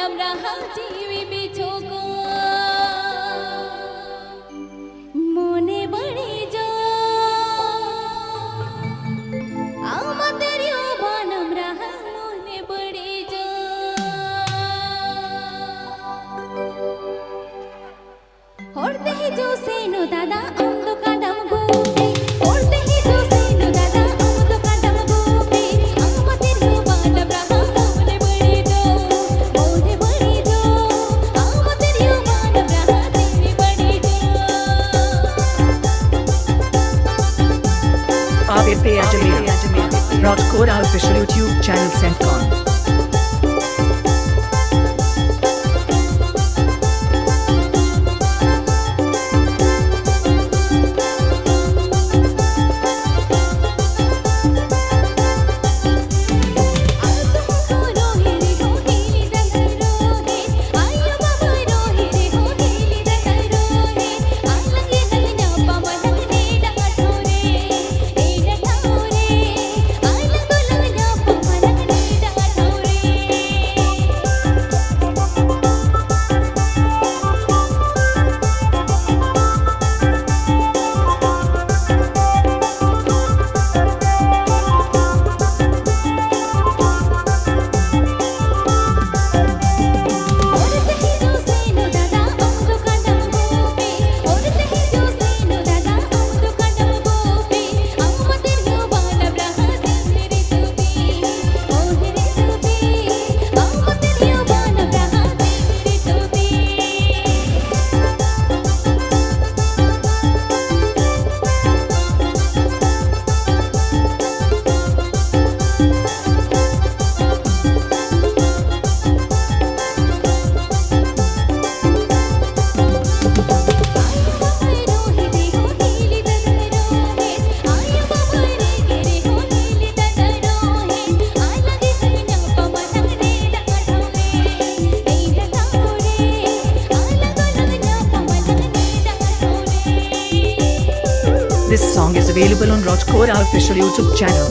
আমরা জীবি বিছোকো মনে বড়ে যো আমাদের ইয়বান আমরা মনে বড়ে যো হরতে হি जो सेनो दादा अंध काडम गोपे हरते हि जो सेनो दादा अंध काडम गोपे আমাদের ইয়বান আমরা মনে বড়ে যো মনে বড়ে যো আমাদের ইয়বান আমরা জীবি বড়ে যো ABP Ajmer, Rajkot official YouTube channel Centcon. This song is available on Rajkot official YouTube channel.